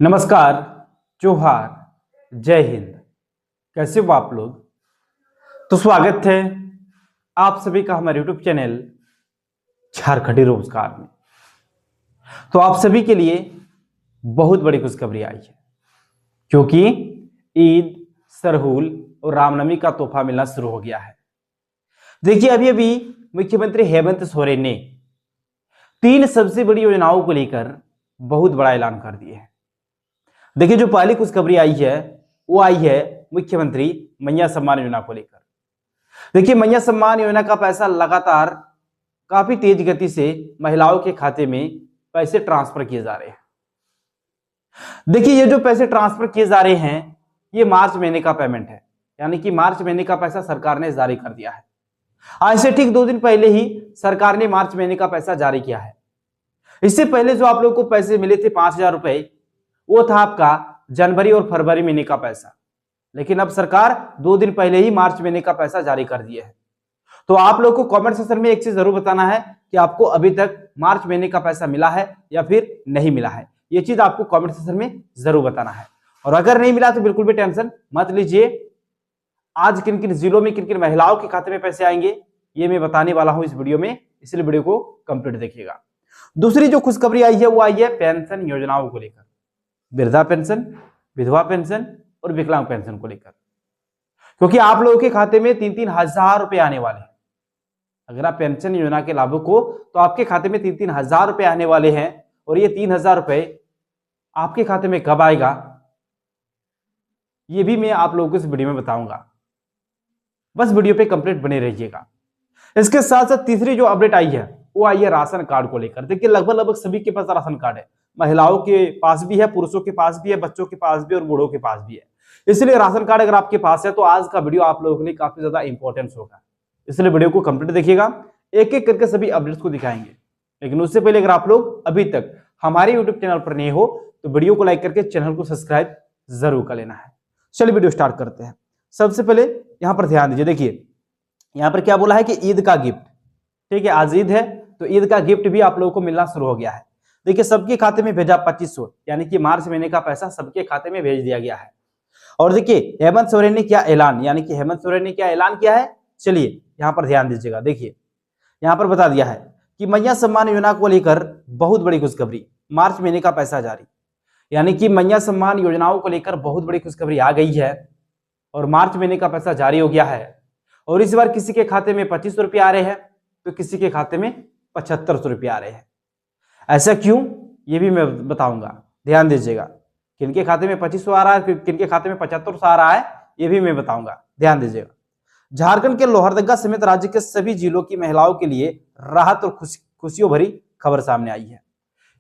नमस्कार, जोहार, जय हिंद। कैसे हो आप लोग? तो स्वागत है आप सभी का हमारे YouTube चैनल झारखंडी रोजगार में। तो आप सभी के लिए बहुत बड़ी खुशखबरी आई है, क्योंकि ईद, सरहुल और रामनवमी का तोहफा मिलना शुरू हो गया है। देखिए, अभी अभी मुख्यमंत्री हेमंत सोरेन ने 3 सबसे बड़ी योजनाओं को लेकर बहुत बड़ा ऐलान कर दिया है। देखिए, जो पहली खुशखबरी आई है वो आई है मुख्यमंत्री मैया सम्मान योजना को लेकर। देखिए, मैया सम्मान योजना का पैसा लगातार काफी तेज गति से महिलाओं के खाते में पैसे ट्रांसफर किए जा रहे हैं। देखिए, ये जो पैसे ट्रांसफर किए जा रहे हैं ये मार्च महीने का पेमेंट है, यानी कि मार्च महीने का पैसा सरकार ने जारी कर दिया है। आज से ठीक 2 दिन पहले ही सरकार ने मार्च महीने का पैसा जारी किया है। इससे पहले जो आप लोगों को पैसे मिले थे 5,000 रुपए, वो था आपका जनवरी और फरवरी महीने का पैसा। लेकिन अब सरकार 2 दिन पहले ही मार्च महीने का पैसा जारी कर दिया है। तो आप लोग को कमेंट सेक्शन में एक चीज जरूर बताना है कि आपको अभी तक मार्च महीने का पैसा मिला है या फिर नहीं मिला है। ये चीज आपको कमेंट सेक्शन में जरूर बताना है। और अगर नहीं मिला तो बिल्कुल भी टेंशन मत लीजिए। आज किन किन जिलों में किन किन महिलाओं के खाते में पैसे आएंगे ये मैं बताने वाला हूं इस वीडियो में, इसलिए वीडियो को कंप्लीट देखिएगा। दूसरी जो खुशखबरी आई है वो आई है पेंशन योजनाओं को लेकर, वृद्धा पेंशन, विधवा पेंशन और विकलांग पेंशन को लेकर। क्योंकि आप लोगों के खाते में 3-3 हजार रुपए आने वाले हैं। अगर आप पेंशन योजना के लाभुक हो तो आपके खाते में 3-3 हजार रुपए आने वाले हैं। और ये 3,000 रुपए आपके खाते में कब आएगा ये भी मैं आप लोगों को इस वीडियो में बताऊंगा। बस वीडियो पे कंप्लीट बने रहिएगा। इसके साथ साथ तीसरी जो अपडेट आई है वो आई है राशन कार्ड को लेकर। देखिए, लगभग सभी के पास राशन कार्ड है। महिलाओं के पास भी है, पुरुषों के पास भी है, बच्चों के पास भी और बूढ़ों के पास भी है। इसलिए राशन कार्ड अगर आपके पास है तो आज का वीडियो आप लोगों के लिए काफी ज्यादा इंपॉर्टेंस होगा। इसलिए वीडियो को कंप्लीट देखिएगा, एक एक करके सभी अपडेट्स को दिखाएंगे। लेकिन उससे पहले अगर आप लोग अभी तक हमारे यूट्यूब चैनल पर नए हो तो वीडियो को लाइक करके चैनल को सब्सक्राइब जरूर कर लेना है। चलिए वीडियो स्टार्ट करते हैं। सबसे पहले यहाँ पर ध्यान दीजिए। देखिए, यहाँ पर क्या बोला है कि ईद का गिफ्ट, ठीक है, आज ईद है तो ईद का गिफ्ट भी आप लोगों को मिलना शुरू हो गया है। देखिए, सबके खाते में भेजा 2500, यानी कि मार्च महीने का पैसा सबके खाते में भेज दिया गया है। और देखिए, हेमंत सोरेन ने क्या ऐलान, यानी कि हेमंत सोरेन ने क्या ऐलान किया है, चलिए यहाँ पर ध्यान दीजिएगा। देखिए, यहाँ पर बता दिया है कि मैया सम्मान योजना को लेकर बहुत बड़ी खुशखबरी, मार्च महीने का पैसा जारी, यानी कि मैया सम्मान योजनाओं को लेकर बहुत बड़ी खुशखबरी आ गई है और मार्च महीने का पैसा जारी हो गया है। और इस बार किसी के खाते में 2500 रुपये आ रहे हैं तो किसी के खाते में 7500 रुपये आ रहे हैं। ऐसा क्यों ये भी मैं बताऊंगा, ध्यान दीजिएगा। किनके खाते में 2500 आ रहा है, किनके खाते में 7500 आ रहा है, ये भी मैं बताऊंगा, ध्यान दीजिएगा। झारखंड के लोहरदगा समेत राज्य के सभी जिलों की महिलाओं के लिए राहत और खुशियों भरी खबर सामने आई है।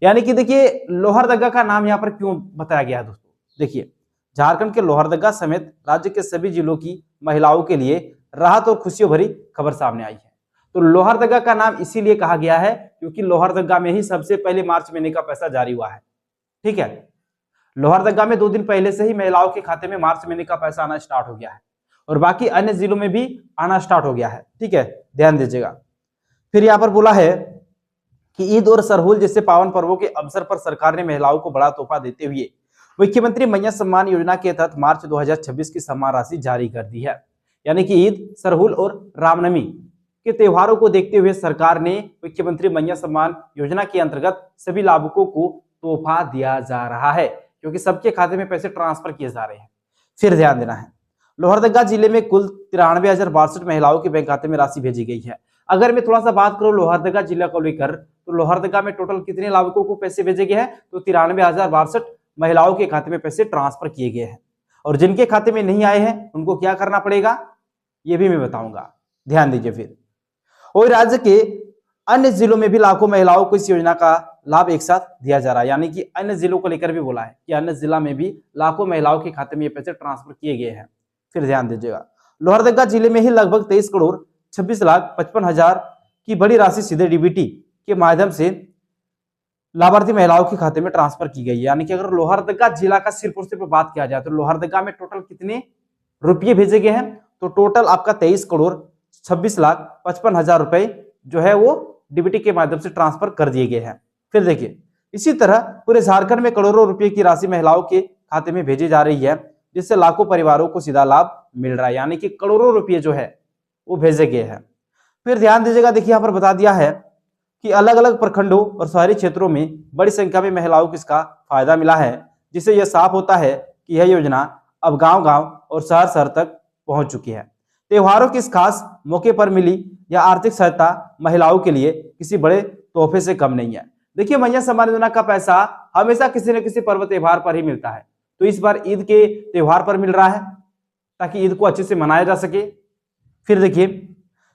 यानी कि देखिए, लोहरदगा का नाम यहाँ पर क्यों बताया गया है दोस्तों? देखिए, झारखंड के लोहरदगा समेत राज्य के सभी जिलों की महिलाओं के लिए राहत और खुशियों भरी खबर सामने आई है। तो लोहरदगा का नाम इसीलिए कहा गया है क्योंकि लोहरदगा में ही सबसे पहले मार्च महीने का पैसा जारी हुआ है। ठीक है, लोहरदगा में 2 दिन पहले से ही महिलाओं के खाते में मार्च महीने का पैसा आना स्टार्ट हो गया है और बाकी अन्य जिलों में भी आना स्टार्ट हो गया है। ठीक है, ध्यान दीजिएगा। फिर यहाँ पर बोला है कि ईद और सरहुल जैसे पावन पर्वों के अवसर पर सरकार ने महिलाओं को बड़ा तोहफा देते हुए मुख्यमंत्री मैया सम्मान योजना के तहत मार्च 2026 की सम्मान राशि जारी कर दी है। यानी कि ईद, सरहुल और रामनवमी के त्योहारों को देखते हुए सरकार ने मुख्यमंत्री मैया सम्मान योजना के अंतर्गत सभी लाभुकों को तोहफा दिया जा रहा है, क्योंकि सबके खाते में पैसे ट्रांसफर किए जा रहे हैं। फिर ध्यान देना है, लोहरदगा जिले में कुल 93,062 महिलाओं के बैंक खाते में राशि भेजी गई है। अगर मैं थोड़ा सा बात करूं लोहरदगा जिला को लेकर तो लोहरदगा में टोटल कितने लाभुकों को पैसे भेजे गए हैं? तो 93,062 महिलाओं के खाते में पैसे ट्रांसफर किए गए हैं। और जिनके खाते में नहीं आए हैं उनको क्या करना पड़ेगा ये भी मैं बताऊंगा, ध्यान दीजिए। फिर और राज्य के अन्य जिलों में भी लाखों महिलाओं को इस योजना का लाभ एक साथ दिया जा रहा है। यानी कि अन्य जिलों को लेकर भी बोला है कि अन्य जिला में भी लाखों महिलाओं के खाते में ये पैसे ट्रांसफर किए गए हैं। फिर ध्यान दीजिएगा, लोहरदगा जिले में ही लगभग 23,26,55,000 की बड़ी राशि सीधे डीबीटी के माध्यम से लाभार्थी महिलाओं के खाते में ट्रांसफर की गई। यानी कि अगर लोहरदगा जिला का सिर्फ और सिर्फ बात किया जाए तो लोहरदगा में टोटल कितने रुपये भेजे गए हैं? तो टोटल आपका 23,26,55,000 रुपए जो है वो डीबीटी के माध्यम से ट्रांसफर कर दिए गए हैं। फिर देखिए, इसी तरह पूरे झारखंड में करोड़ों रुपए की राशि महिलाओं के खाते में भेजी जा रही है, जिससे लाखों परिवारों को सीधा लाभ मिल रहा है, यानी कि करोड़ों रुपए जो है वो भेजे गए हैं। फिर ध्यान दीजिएगा, देखिए यहाँ पर बता दिया है कि अलग अलग प्रखंडों और शहरी क्षेत्रों में बड़ी संख्या में महिलाओं को इसका फायदा मिला है, जिससे यह साफ होता है कि यह योजना अब गांव-गांव और शहर-शहर तक पहुंच चुकी है। त्योहारों के इस खास मौके पर मिली यह आर्थिक सहायता महिलाओं के लिए किसी बड़े तोहफे से कम नहीं है। देखिए, महिला सम्मान योजना का पैसा हमेशा किसी न किसी पर्व त्योहार पर ही मिलता है, तो इस बार ईद के त्योहार पर मिल रहा है ताकि ईद को अच्छे से मनाया जा सके। फिर देखिए,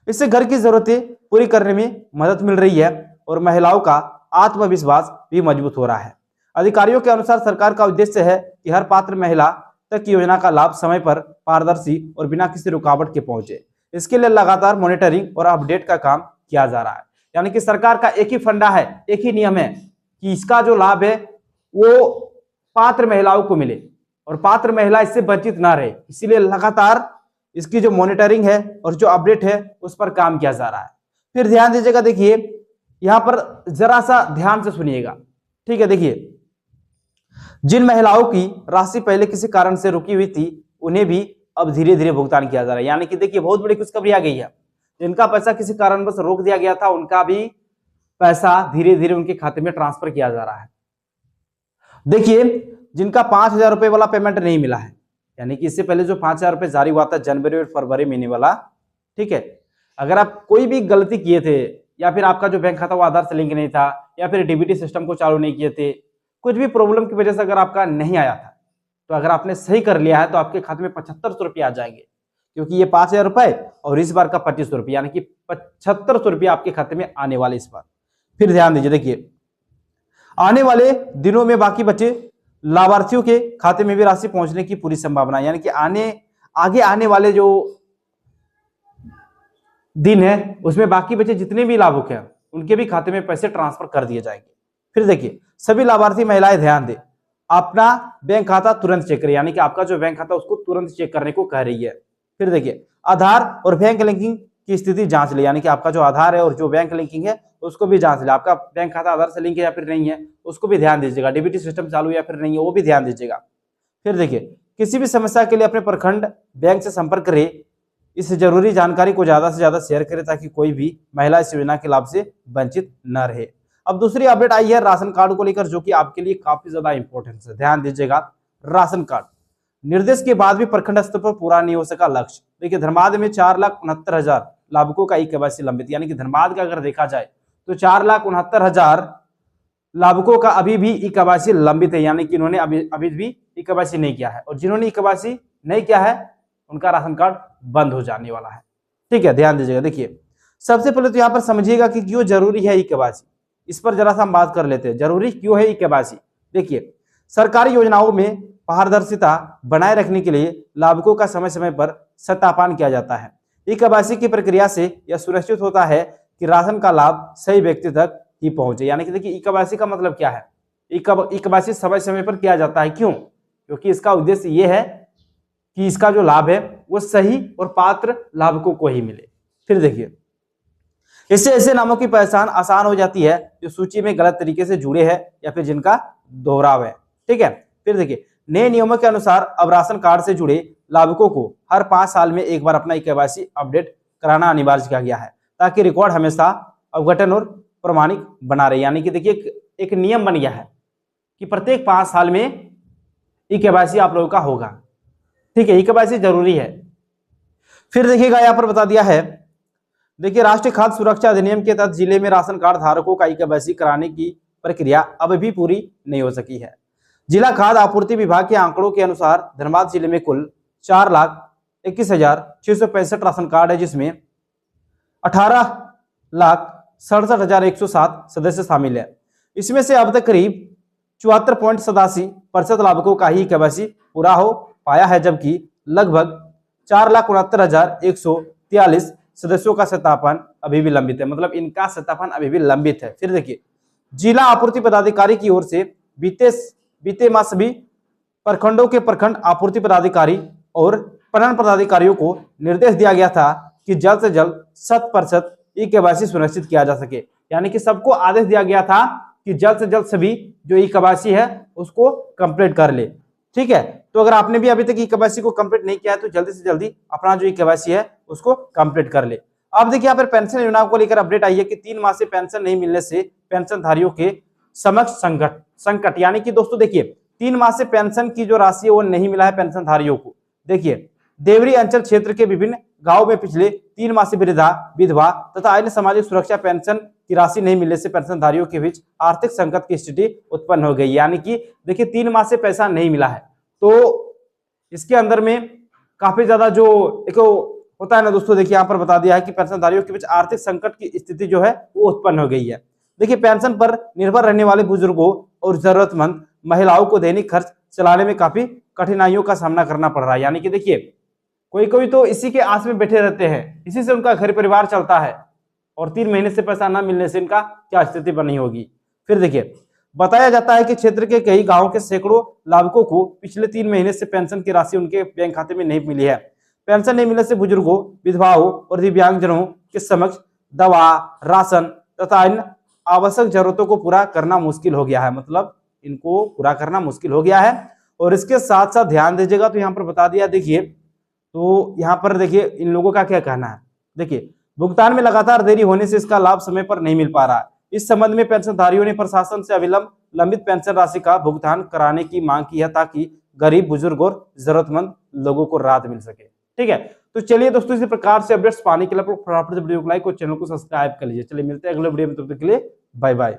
इससे घर की जरूरतें पूरी करने में मदद मिल रही है और महिलाओं का आत्मविश्वास भी मजबूत हो रहा है। अधिकारियों के अनुसार सरकार का उद्देश्य है कि हर पात्र महिला तक योजना का लाभ समय पर, पारदर्शी और बिना किसी रुकावट के पहुंचे। इसके लिए लगातार मॉनिटरिंग और अपडेट का काम किया जा रहा है। यानी कि सरकार का एक ही फंडा है, एक ही नियम है कि इसका जो लाभ है वो पात्र महिलाओं को मिले और पात्र महिला इससे वंचित ना रहे। इसीलिए लगातार इसकी जो मॉनिटरिंग है और जो अपडेट है उस पर काम किया जा रहा है। फिर ध्यान दीजिएगा, देखिए यहां पर जरा सा ध्यान से सुनिएगा, ठीक है। देखिए, जिन महिलाओं की राशि पहले किसी कारण से रुकी हुई थी उन्हें भी अब धीरे धीरे भुगतान किया जा रहा है। यानी कि देखिए, बहुत बड़ी खुशखबरी आ गई है। जिनका पैसा किसी कारणवश रोक दिया गया था उनका भी पैसा धीरे धीरे उनके खाते में ट्रांसफर किया जा रहा है। देखिए, जिनका 5,000 रुपए वाला पेमेंट नहीं मिला है, यानी कि इससे पहले जो 5,000 रुपए जारी हुआ था जनवरी और फरवरी महीने वाला, ठीक है, अगर आप कोई भी गलती किए थे या फिर आपका जो बैंक खाता वो आधार से लिंक नहीं था या फिर डीबीटी सिस्टम को चालू नहीं किए थे, कुछ भी प्रॉब्लम की वजह से अगर आपका नहीं आया था, तो अगर आपने सही कर लिया है तो आपके खाते में 7500 रुपये आ जाएंगे, क्योंकि ये 5,000 रुपए और इस बार का 2500 रुपये, यानी कि 7500 रुपये आपके खाते में आने वाले इस बार। फिर ध्यान दीजिए, देखिए आने वाले दिनों में बाकी बचे लाभार्थियों के खाते में भी राशि पहुंचने की पूरी संभावना है। यानी कि आगे आने वाले जो दिन है उसमें बाकी बचे जितने भी लाभुक हैं उनके भी खाते में पैसे ट्रांसफर कर दिए जाएंगे। फिर देखिए, सभी लाभार्थी महिलाएं ध्यान दें, अपना बैंक खाता तुरंत चेक करें, यानी कि आपका जो बैंक खाता उसको तुरंत चेक करने को कह रही है। फिर देखिए, आधार और बैंक लिंकिंग की स्थिति जांच ले, यानी कि आपका जो आधार है और जो बैंक लिंकिंग है उसको भी जांच ले। आपका बैंक खाता आधार से लिंक है या फिर नहीं है उसको भी ध्यान दीजिएगा। डीबीटी सिस्टम चालू है या फिर नहीं है वो भी ध्यान दीजिएगा। फिर देखिए, किसी भी समस्या के लिए अपने प्रखंड बैंक से संपर्क करें। इस जरूरी जानकारी को ज्यादा से ज्यादा शेयर करें ताकि कोई भी महिला इस योजना के लाभ से वंचित न रहे। अब दूसरी अपडेट आई है राशन कार्ड को लेकर, जो कि आपके लिए काफी ज्यादा इंपॉर्टेंट है। ध्यान दीजिएगा, राशन कार्ड निर्देश के बाद भी प्रखंड स्तर पर पूरा नहीं हो सका लक्ष्य। देखिए, धनबाद में 4,69,000 लाभुकों का ई-केवाईसी लंबित, यानी कि धनबाद का अगर देखा जाए तो 4,69,000 लाभुकों का अभी भी ई-केवाईसी लंबित है, यानी कि इन्होंने अभी भी ई-केवाईसी नहीं किया है, और जिन्होंने ई-केवाईसी नहीं किया है उनका राशन कार्ड बंद हो जाने वाला है। ठीक है, ध्यान दीजिएगा। देखिए, सबसे पहले तो यहाँ पर समझिएगा कि क्यों जरूरी है ई-केवाईसी, इस पर जरा सा हम बात कर लेते हैं। जरूरी क्यों है ई-केवाईसी? देखिए, सरकारी योजनाओं में पारदर्शिता बनाए रखने के लिए लाभुकों का समय समय पर सत्यापन किया जाता है। ई-केवाईसी की प्रक्रिया से यह सुनिश्चित होता है कि राशन का लाभ सही व्यक्ति तक ही पहुंचे। यानी कि देखिए, ई-केवाईसी का मतलब क्या है? ई-केवाईसी समय समय पर किया जाता है। क्यों? क्योंकि इसका उद्देश्य यह है कि इसका जो लाभ है वो सही और पात्र लाभुकों को ही मिले। फिर देखिए, इससे ऐसे नामों की पहचान आसान हो जाती है जो सूची में गलत तरीके से जुड़े हैं या फिर जिनका दोहराव है। ठीक है, फिर देखिए, नए नियमों के अनुसार अब राशन कार्ड से जुड़े लाभुकों को हर 5 साल में एक बार अपना ई-केवाईसी अपडेट कराना अनिवार्य किया गया है, ताकि रिकॉर्ड हमेशा अवगठन और प्रमाणिक बना रहे। यानी कि देखिए, एक नियम बन गया है कि प्रत्येक 5 साल में ई-केवाईसी आप लोगों का होगा। ठीक है, ई-केवाईसी जरूरी है। फिर देखिएगा, यहाँ पर बता दिया है, देखिए, राष्ट्रीय खाद्य सुरक्षा अधिनियम के तहत जिले में राशन कार्ड धारकों का ई-केवाईसी कराने की प्रक्रिया अब भी पूरी नहीं हो सकी है। जिला खाद्य आपूर्ति विभाग के आंकड़ों के अनुसार धनबाद जिले में कुल 4,21,665 राशन कार्ड है, जिसमें 18,67,107 सदस्य शामिल है। इसमें से अब तक करीब 74.87% लाभुकों का ही ई-केवाईसी पूरा हो पाया है, जबकि लगभग 4,69,143 सदस्यों का सत्यापन अभी भी लंबित है। मतलब इनका सत्यापन अभी भी लंबित है। फिर देखिए, जिला आपूर्ति पदाधिकारी की ओर से बीते माह सभी प्रखंडों के प्रखंड आपूर्ति पदाधिकारी और पणन पदाधिकारियों को निर्देश दिया गया था कि जल्द से जल्द 100% ई-केवाईसी सुनिश्चित किया जा सके। यानी कि सबको आदेश दिया गया था कि जल्द से जल्द सभी जो ई केवाईसी है उसको कंप्लीट कर ले। ठीक है, तो अगर आपने भी अभी तक ई केवाईसी को कंप्लीट नहीं किया है तो जल्दी से जल्दी अपना जो ई केवाईसी है उसको कंप्लीट कर ले। अब देखिए यहाँ पर पेंशन योजना को लेकर अपडेट आई है कि 3 माह से पेंशन नहीं मिलने से पेंशनधारियों के समक्ष संकट, यानी कि दोस्तों देखिए 3 माह से पेंशन की जो राशि है वो नहीं मिला है पेंशनधारियों को। देखिए देवरी अंचल क्षेत्र के विभिन्न गांवों में पिछले 3 माह से वृद्धा, विधवा तथा अन्य सामाजिक सुरक्षा पेंशन की राशि नहीं मिलने से पेंशनधारियों के बीच आर्थिक संकट की स्थिति उत्पन्न हो गई। यानी कि देखिए 3 माह से पैसा नहीं मिला है तो इसके अंदर में काफी ज्यादा जो एक होता है ना दोस्तों, देखिए यहाँ पर बता दिया है कि पेंशनधारियों के बीच आर्थिक संकट की स्थिति जो है वो उत्पन्न हो गई है। देखिए पेंशन पर निर्भर रहने वाले बुजुर्गों और जरूरतमंद महिलाओं को दैनिक खर्च चलाने में काफी कठिनाइयों का सामना करना पड़ रहा है। यानी कि देखिए कोई कोई तो इसी के आस में बैठे रहते हैं, इसी से उनका घर परिवार चलता है और 3 महीने से पैसा ना मिलने से इनका क्या स्थिति बनी होगी। फिर देखिए बताया जाता है कि क्षेत्र के कई गांवों के सैकड़ों लाभुकों को पिछले 3 महीने से पेंशन की राशि उनके बैंक खाते में नहीं मिली है। पेंशन नहीं मिलने से बुजुर्गों, विधवाओं और दिव्यांगजनों के समक्ष दवा, राशन तथा अन्य आवश्यक जरूरतों को पूरा करना मुश्किल हो गया है। मतलब इनको पूरा करना मुश्किल हो गया है। और इसके साथ साथ ध्यान दीजिएगा तो यहाँ पर बता दिया, देखिए तो यहाँ पर देखिए इन लोगों का क्या कहना है। देखिए भुगतान में लगातार देरी होने से इसका लाभ समय पर नहीं मिल पा रहा है। इस संबंध में पेंशनधारियों ने प्रशासन से अविलंब लंबित पेंशन राशि का भुगतान कराने की मांग की है ताकि गरीब, बुजुर्ग और जरूरतमंद लोगों को राहत मिल सके। ठीक है, तो चलिए दोस्तों इसी प्रकार से अपडेट्स पाने के लिए फटाफट से वीडियो को लाइक और चैनल को सब्सक्राइब कर लीजिए। चलिए मिलते हैं अगले वीडियो में, तब तक के लिए बाय बाय।